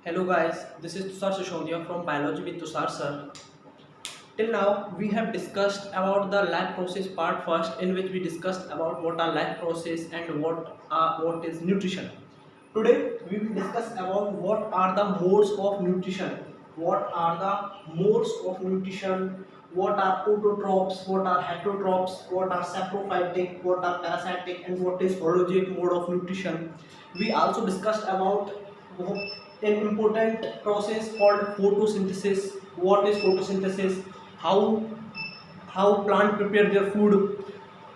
Hello guys, this is Tushar Sishodia from Biology with Tushar sir. Till now, we have discussed about the life process part first, in which we discussed about what are life process and what is nutrition. Today, we will discuss about what are the modes of nutrition. What are the modes of nutrition? What are autotrophs? What are heterotrophs? What are saprophytic? What are parasitic? And what is holozoic mode of nutrition? We also discussed about an important process called photosynthesis. What is photosynthesis? How how plant prepare their food,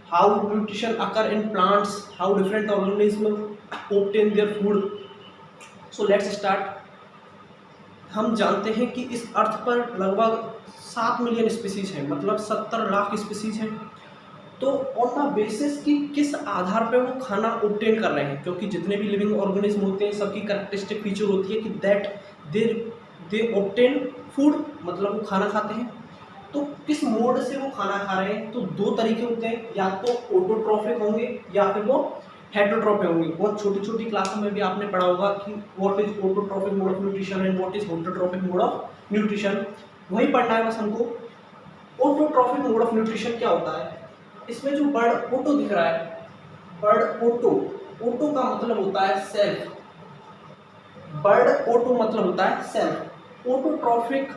how nutrition occur in plants, how different organisms obtain their food. So let's start. हम जानते हैं कि इस अर्थ पर लगभग 7 million species हैं, मतलब 70 lakh species हैं। तो ऑन द बेसिस कि किस आधार पे वो खाना ऑब्टेन कर रहे हैं, क्योंकि जितने भी लिविंग ऑर्गेनिज्म होते हैं सबकी कैरेक्टरिस्टिक फीचर होती है कि that they they obtain food, मतलब वो खाना खाते हैं। तो किस मोड से वो खाना खा रहे हैं, तो दो तरीके होते हैं, या तो ऑटोट्रॉफिक होंगे या फिर वो हेटरोट्रॉफिक होंगे। बहुत छोटी छोटी क्लासों में भी आपने पढ़ा होगा कि what is autotrophic mode of nutrition and what is heterotrophic mode of nutrition. वही पढ़ना है बस हमको। ऑटोट्रॉफिक मोड ऑफ न्यूट्रिशन क्या होता है? इसमें जो बर्ड ओटो दिख रहा है, बर्ड ओटो, ओटो का मतलब होता है सेल्फ। बर्ड ओटो मतलब होता है सेल्फ। ऑटोट्रॉफिक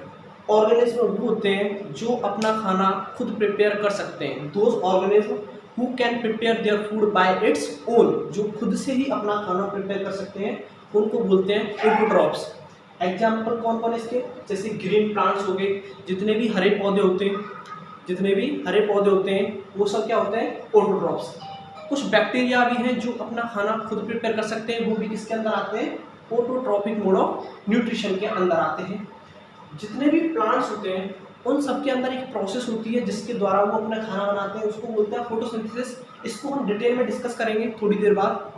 ऑर्गेनिज्म वो होते हैं जो अपना खाना खुद प्रिपेयर कर सकते हैं। Those organism who can prepare their food by its own, जो खुद से ही अपना खाना प्रिपेयर कर सकते हैं, उनको बोलते हैं ऑटोट्रॉफ्स। एग्जाम्पल कौन कौन इसके? जैसे ग्रीन प्लांट्स हो गए, जितने भी हरे पौधे होते हैं, जितने भी हरे पौधे होते हैं वो सब क्या होते हैं? ऑटोट्रॉफ्स। कुछ बैक्टीरिया भी हैं जो अपना खाना खुद प्रिपेयर कर सकते हैं, वो भी किसके अंदर आते हैं? ऑटोट्रॉफिक मोड ऑफ न्यूट्रिशन के अंदर आते हैं। जितने भी प्लांट्स होते हैं उन सब के अंदर एक प्रोसेस होती है जिसके द्वारा वो अपना खाना बनाते हैं, उसको बोलते हैं फोटोसिंथेसिस। इसको हम डिटेल में डिस्कस करेंगे थोड़ी देर बाद।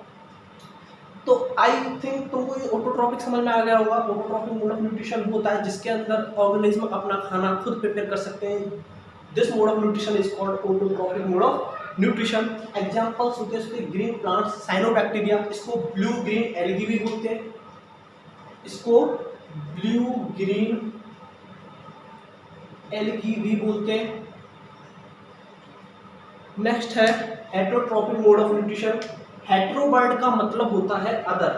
तो आई थिंक तुमको ये ऑटोट्रॉफिक समझ में आ गया होगा। ऑटोट्रॉफिक मोड ऑफ न्यूट्रिशन वो होता है जिसके अंदर ऑर्गेनिज्म अपना खाना खुद प्रिपेयर कर सकते हैं। This mode of nutrition is called autotrophic mode of nutrition. Examples होते हैं इसके ग्रीन प्लांट्स, साइनोबैक्टीरिया, इसको ब्लू ग्रीन एल्गी भी बोलते हैं, इसको ब्लू ग्रीन एल्गी भी बोलते हैं। नेक्स्ट है हेटरोट्रॉफिक मोड ऑफ न्यूट्रिशन। हेट्रोबर्ड का मतलब होता है अदर।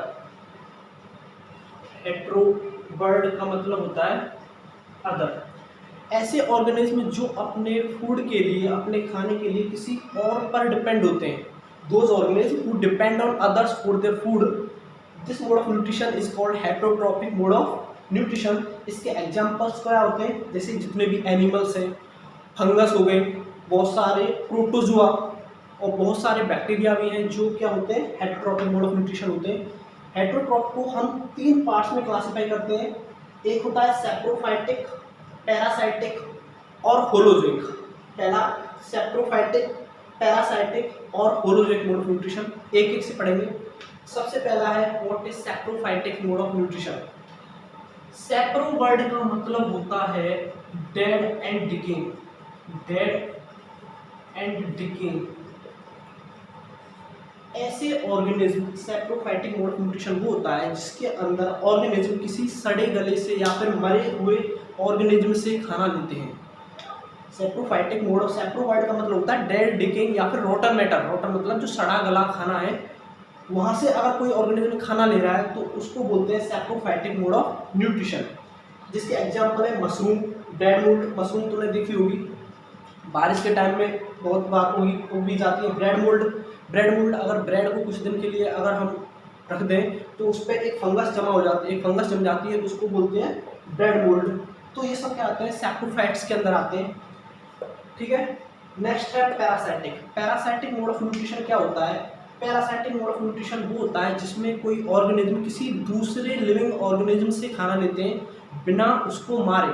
हेट्रोबर्ड का मतलब होता है अदर। ऐसे ऑर्गेनिज्म जो अपने फूड के लिए, अपने खाने के लिए किसी और पर डिपेंड होते हैं। Those organism who depend on others for their food, this mode of nutrition is called heterotrophic mode of nutrition. इसके एग्जांपल्स क्या होते हैं? जैसे जितने भी एनिमल्स हैं, फंगस हो गए, बहुत सारे प्रोटोजुआ और बहुत सारे बैक्टीरिया भी हैं जो क्या होते हैं? हेटरोट्रॉफिक मोड ऑफ न्यूट्रिशन होते हैं। हेटरोट्रॉफ को हम 3 पार्ट्स में क्लासिफाई करते हैं। एक होता है सैप्रोफाइटिक, पैरासाइटिक और होलोजोइक। पहला सैप्रोफाइटिक, पैरासाइटिक और होलोजोइक मोड ऑफ न्यूट्रिशन, एक एक से पढ़ेंगे। सबसे पहला है what is saprophytic mode of nutrition. Sapro word का मतलब होता है dead and decaying, dead and decaying. ऐसे organism, saprophytic mode of nutrition वो होता है जिसके अंदर ऑर्गेनिज्म किसी सड़े गले से या फिर मरे हुए ऑर्गेनिज्म से खाना लेते हैं। सैप्रोफाइटिक मोड ऑफ, सैप्रो वर्ड का मतलब होता है डेड, डिकेइंग या फिर रोटन मैटर। रोटन मतलब जो सड़ा गला खाना है, वहाँ से अगर कोई ऑर्गेनिज्म खाना ले रहा है तो उसको बोलते हैं सैप्रोफाइटिक मोड ऑफ न्यूट्रिशन। जिसके एग्जाम्पल है मशरूम, ब्रेड मोल्ड। मशरूम तुमने देखी होगी, बारिश के टाइम में बहुत बार उगी जाती है। ब्रेड मोल्ड, ब्रेड मोल्ड अगर ब्रेड को कुछ दिन के लिए अगर हम रख दें तो उस पर एक फंगस जमा हो जाती है, एक फंगस जम जाती है, उसको बोलते हैं ब्रेड मोल्ड। तो ये सब क्या आते हैं? सैप्रोफाइट्स के अंदर आते हैं। ठीक है। नेक्स्ट है parasitic. Parasitic mode of nutrition क्या होता है? पैरासाइटिक मोड ऑफ न्यूट्रिशन वो होता है जिसमें कोई ऑर्गेनिज्म किसी दूसरे लिविंग ऑर्गेनिज्म से खाना लेते हैं बिना उसको मारे।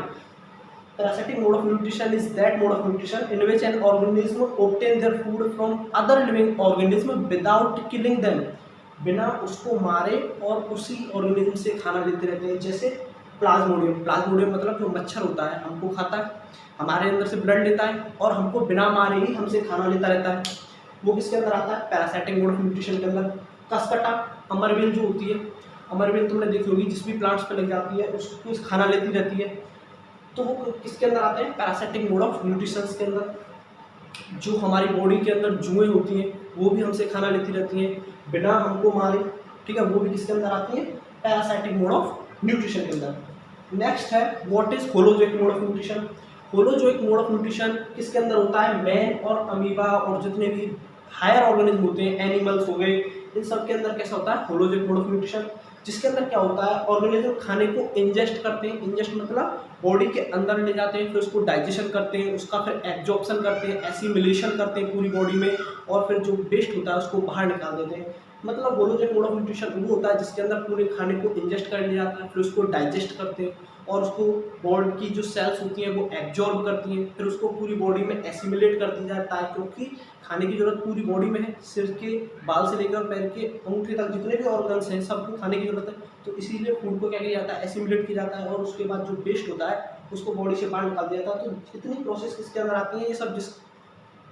Parasitic mode of nutrition is that mode of nutrition in which an organism obtain their food from other living organism without killing them, बिना उसको मारे और उसी ऑर्गेनिज्म से खाना लेते रहते हैं। जैसे प्लाज्मोडियम, प्लाज्मोडियम मतलब जो मच्छर होता है, हमको खाता है, हमारे अंदर से ब्लड लेता है और हमको बिना मारे ही हमसे खाना लेता रहता है। वो किसके अंदर आता है? पैरासाइटिक मोड ऑफ न्यूट्रिशन के अंदर। कसकटा, अमरवेल जो होती है अमरबेल तुमने देखी होगी, जिस भी प्लांट्स पे लग जाती है उसको खाना लेती रहती है, तो वो किसके अंदर आते हैं, पैरासिटिक मोड ऑफ न्यूट्रिशन के अंदर। जो हमारी बॉडी के अंदर जुएँ होती हैं वो भी हमसे खाना लेती रहती हैं बिना हमको मारे, ठीक है, वो भी किसके अंदर आती है, पैरासाइटिक मोड ऑफ न्यूट्रिशन के अंदर। नेक्स्ट है what is holozoic mode of nutrition. Holozoic mode of nutrition किसके अंदर होता है, मैन और अमीबा और जितने भी हायर ऑर्गेनिज्म होते हैं, एनिमल्स हो गए, इन सब के अंदर कैसा होता है, होलोजोइक मोड ऑफ न्यूट्रिशन, जिसके अंदर क्या होता है, ऑर्गेनिज्म खाने को इंजेस्ट करते हैं, इंजेस्ट मतलब बॉडी के अंदर ले जाते हैं, फिर उसको डाइजेशन करते हैं, उसका फिर एब्जॉर्प्शन करते हैं, एसिमिलेशन करते हैं पूरी बॉडी में, और फिर जो वेस्ट होता है उसको बाहर निकाल देते हैं। मतलब होलोजोइक मोड ऑफ न्यूट्रिशन वो होता है जिसके अंदर पूरे खाने को इंजेस्ट कर लिया जाता है, फिर उसको डाइजेस्ट करते हैं और उसको बॉडी की जो सेल्स होती हैं वो एब्जॉर्ब करती हैं, फिर उसको पूरी बॉडी में एसिमिलेट कर दिया जाता है, क्योंकि खाने की जरूरत पूरी बॉडी में है, सिर के बाल से लेकर पैर के अंगूठे तक जितने भी ऑर्गन्स हैं सबको खाने की जरूरत है, तो इसीलिए फूड को क्या किया जाता है, एसिमिलेट किया जाता है, और उसके बाद जो वेस्ट होता है उसको बॉडी से बाहर निकाल दिया जाता है। तो इतनी प्रोसेस किसके अंदर आती है, ये सब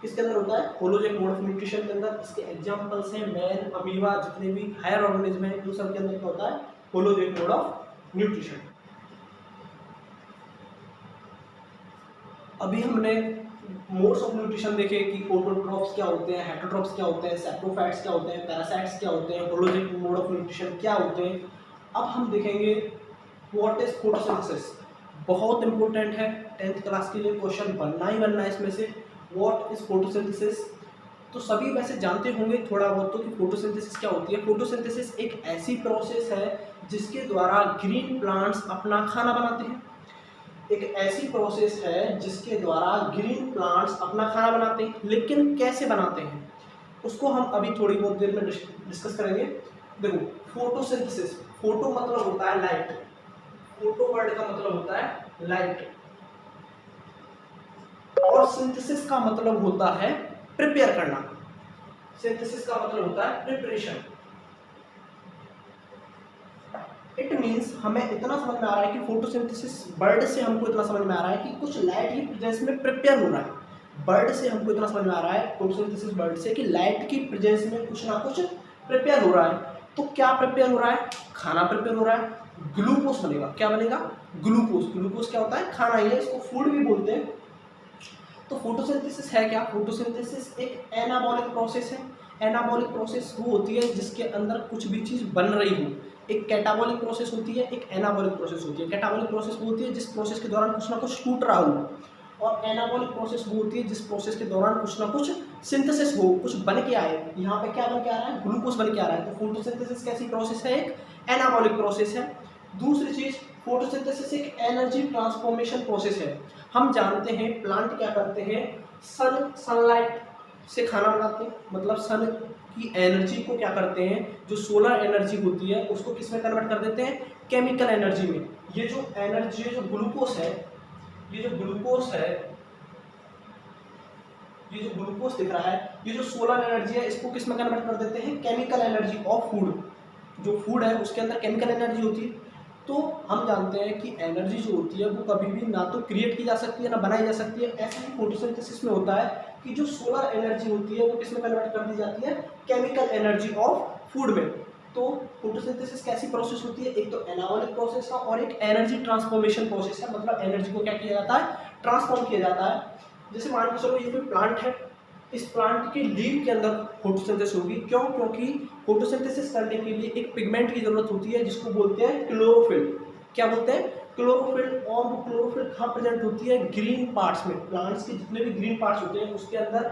किसके अंदर होता है, होलोजोइक मोड ऑफ न्यूट्रिशन के अंदर। इसके एग्जांपल्स हैं मैन, अमीबा, जितने भी हायर ऑर्गेनिज्म हैं, इन सब के अंदर क्या होता है, होलोजोइक मोड ऑफ न्यूट्रिशन। अभी हमने मोड्स ऑफ न्यूट्रिशन देखे कि ऑटोट्रॉफ्स क्या होते हैं, हेटरोट्रॉफ्स क्या होते हैं, सैप्रोफाइट्स क्या होते हैं, पैरासाइट्स क्या होते हैं, होलोजोइक मोड ऑफ न्यूट्रिशन क्या होते हैं। अब हम देखेंगे व्हाट इज फोटोसिंथेसिस। बहुत इंपॉर्टेंट है, 10th क्लास के लिए क्वेश्चन बनना ही बनना है इसमें से, व्हाट इज फोटोसिंथेसिस। तो सभी वैसे जानते होंगे थोड़ा बहुत तो कि फोटोसिंथेसिस क्या होती है। फोटोसिंथेसिस एक ऐसी प्रोसेस है जिसके द्वारा ग्रीन प्लांट्स अपना खाना बनाते हैं। एक ऐसी प्रोसेस है जिसके द्वारा ग्रीन प्लांट्स अपना खाना बनाते हैं, लेकिन कैसे बनाते हैं उसको हम अभी थोड़ी बहुत देर में डिस्कस करेंगे। देखो, फोटोसिंथेसिस, फोटो मतलब होता है लाइट, फोटो वर्ड का मतलब होता है लाइट, और सिंथेसिस का मतलब होता है प्रिपेयर करना। सिंथेसिस का मतलब होता है प्रिपरेशन। इट मीन्स हमें इतना समझ में आ रहा है कि फोटोसिंथेसिस वर्ड से हमको इतना समझ में आ रहा है कि कुछ लाइट की प्रेजेंस में प्रिपेयर हो रहा है। वर्ड से हमको इतना समझ में आ रहा है फोटोसिंथेसिस वर्ड से कि लाइट की प्रेजेंस में कुछ ना कुछ प्रिपेयर हो रहा है। तो क्या प्रिपेयर हो रहा है, खाना प्रिपेयर हो रहा है, ग्लूकोज बनेगा। क्या बनेगा, ग्लूकोज। ग्लूकोज क्या होता है, खाना ही है, इसको फूड भी बोलते हैं। तो फोटोसिंथेसिस है क्या, फोटोसिंथेसिस एक एनाबॉलिक प्रोसेस है। एनाबॉलिक प्रोसेस वो होती है जिसके अंदर कुछ भी चीज़ बन रही हो। एक कैटाबॉलिक प्रोसेस होती है, एक एनाबॉलिक प्रोसेस होती है। कैटाबॉलिक प्रोसेस वो होती है जिस प्रोसेस के दौरान कुछ ना कुछ टूट रहा हो, और एनाबॉलिक प्रोसेस वो होती है जिस प्रोसेस के दौरान कुछ ना कुछ सिंथेसिस हो, कुछ बन के आए। यहाँ पे क्या बन के आ रहा है, ग्लूकोज बन के आ रहा है। तो फोटोसिंथेसिस कैसी प्रोसेस है, एक एनाबॉलिक प्रोसेस है। दूसरी चीज, फोटोसिंथेसिस एक एनर्जी ट्रांसफॉर्मेशन प्रोसेस है। हम जानते हैं प्लांट क्या करते हैं, सनलाइट से खाना बनाते हैं, मतलब सन की एनर्जी को क्या करते हैं, जो सोलर एनर्जी होती है उसको किस में कन्वर्ट कर देते हैं, केमिकल एनर्जी में। ये जो एनर्जी, जो ग्लूकोज है, ये जो ग्लूकोज है, ये जो ग्लूकोज दिख रहा है, ये जो सोलर एनर्जी है, इसको किस में कन्वर्ट कर देते हैं, केमिकल एनर्जी ऑफ फूड। जो फूड है उसके अंदर केमिकल एनर्जी होती है। तो हम जानते हैं कि एनर्जी जो होती है वो कभी भी ना तो क्रिएट की जा सकती है ना बनाई जा सकती है। ऐसा ही फोटोसिंथेसिस में होता है कि जो सोलर एनर्जी होती है वो किस में कन्वर्ट कर दी जाती है, केमिकल एनर्जी ऑफ फूड में। तो फोटोसिंथेसिस कैसी प्रोसेस होती है, एक तो एनाबॉलिक प्रोसेस है और एक एनर्जी ट्रांसफॉर्मेशन प्रोसेस है। मतलब एनर्जी को क्या किया जाता है, ट्रांसफॉर्म किया जाता है। जैसे मान के चलो ये कोई प्लांट है, इस प्लांट की लीफ के अंदर फोटोसिंथेसिस होगी। क्यों, क्योंकि फोटोसिंथेसिस करने के लिए एक पिगमेंट की जरूरत होती है जिसको बोलते हैं क्लोरोफिल। क्या बोलते हैं, क्लोरोफिल। और वो क्लोरोफिल कहाँ प्रेजेंट होती है, ग्रीन पार्ट्स में। प्लांट्स के जितने भी ग्रीन पार्ट्स होते हैं उसके अंदर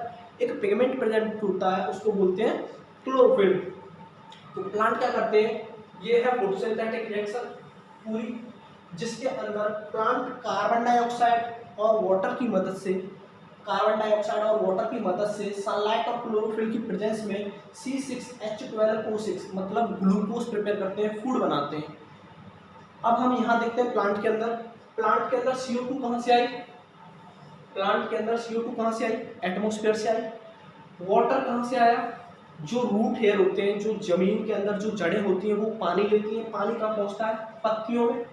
एक पिगमेंट प्रेजेंट होता है, उसको बोलते हैं क्लोरोफिल। तो प्लांट क्या करते हैं, ये है फोटोसिंथेटिक रिएक्शन पूरी, जिसके अंदर प्लांट कार्बन डाइऑक्साइड और वाटर की मदद से, कार्बन डाइऑक्साइड और वाटर की मदद से सनलाइट और क्लोरोफिल की प्रेजेंस में C6H12O6 मतलब ग्लूकोज प्रिपेयर करते हैं, फूड बनाते हैं। अब हम यहाँ देखते हैं प्लांट के अंदर, प्लांट के अंदर CO2 कहाँ से आई, प्लांट के अंदर CO2 कहाँ से आई, एटमॉस्फेयर से आई। वाटर कहाँ से आया, जो रूट हेयर होते हैं, जो जमीन के अंदर जो जड़ें होती हैं वो पानी लेती हैं, पानी कहाँ पहुँचता है, पत्तियों में।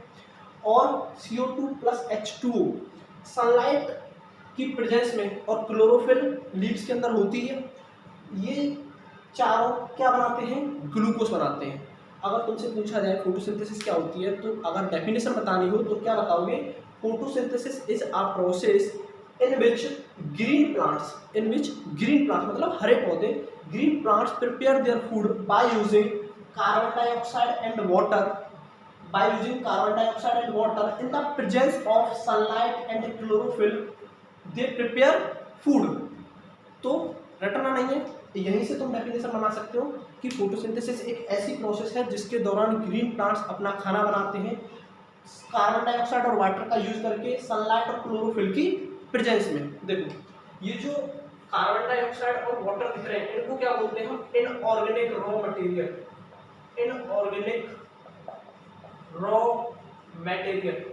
और CO2 प्लस H2O सनलाइट की प्रेजेंस में और क्लोरोफिल लीव्स के अंदर होती है। ये चारों क्या बनाते हैं, ग्लूकोज बनाते हैं। अगर तुमसे पूछा जाए फोटोसिंथेसिस क्या होती है, तो अगर डेफिनेशन बतानी हो तो क्या बताओगे? Photosynthesis is a process in which green plants मतलब हरे पौधे, green plants prepare their food by using carbon dioxide and water, in the presence of sunlight and chlorophyll they prepare food। तो रटना नहीं है, यहीं से तुम डेफिनेशन बना सकते हो कि फोटोसिंथेसिस एक ऐसी प्रोसेस है जिसके दौरान ग्रीन प्लांट्स अपना खाना बनाते हैं कार्बन डाइऑक्साइड और वाटर का यूज करके सनलाइट और क्लोरोफिल की प्रेजेंस में। देखो ये जो कार्बन डाइऑक्साइड और वाटर दिख रहे हैं इनको क्या बोलते हैं हम? Inorganic raw material, inorganic raw material.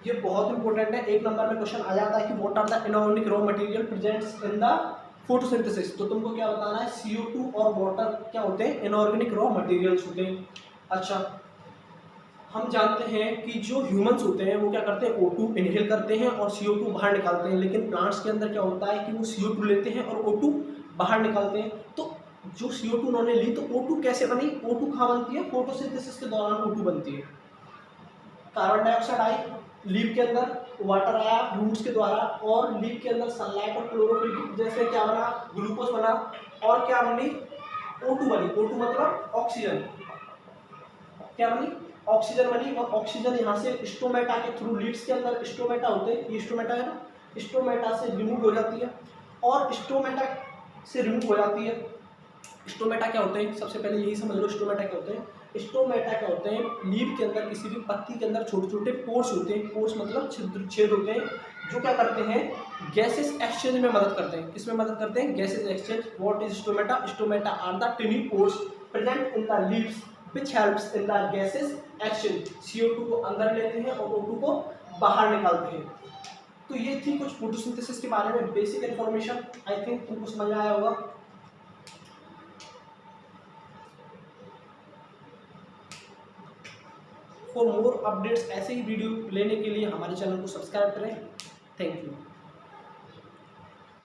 ये बहुत इंपॉर्टेंट है, एक नंबर में क्वेश्चन आ जाता है कि what are the inorganic raw material presents in the photosynthesis. तो तुमको क्या बताना है? CO2 और वाटर क्या होते हैं? इनऑर्गेनिक रॉ मटेरियल्स होते हैं। अच्छा, हम जानते हैं कि जो ह्यूमंस होते हैं वो क्या करते हैं? O2 इनहेल करते हैं और CO2 बाहर निकालते हैं, लेकिन प्लांट्स के अंदर क्या होता है कि वो CO2 लेते हैं और O2 बाहर निकालते हैं। तो जो CO2 उन्होंने ली तो O2 कैसे बनी? O2 कहाँ बनती है? फोटोसिंथेसिस के दौरान O2 बनती है। कार्बन डाइऑक्साइड आई लीफ के अंदर, वाटर आया रूट्स के द्वारा, और लीफ के अंदर सनलाइट और क्लोरोफिल की वजह से क्या बना? ग्लूकोज बना। और क्या बनी? O2 बनी। O2 मतलब ऑक्सीजन। क्या बनी? ऑक्सीजन बनी। और ऑक्सीजन यहाँ से स्टोमेटा के थ्रू, लीव्स के अंदर स्टोमेटा होते हैं, ये स्टोमेटा है ना, स्टोमेटा से रिमूव हो जाती है। और स्टोमेटा से रिमूव हो जाती है। स्टोमेटा क्या होते हैं? सबसे पहले यही समझ लो स्टोमेटा क्या होते हैं। स्टोमेटा क्या होते हैं? लीफ के अंदर, किसी भी पत्ती के अंदर छोटे छोटे पोर्स होते हैं। पोर्स मतलब छिद्र, छेद होते हैं, जो क्या करते हैं? गैसेस एक्सचेंज में मदद करते हैं। किसमें मदद करते हैं? Gases exchange. What is stomata? Stomata are the tiny pores present in the leaves which helps in the gases exchange। CO2 को अंदर लेते हैं और O2 को बाहर निकालते हैं। तो ये थी कुछ फोटोसिंथेसिस के बारे में बेसिक इन्फॉर्मेशन। आई थिंक तुमको समझ आया होगा। फॉर मोर अपडेट्स ऐसे ही वीडियो लेने के लिए हमारे चैनल को सब्सक्राइब करें। Thank you.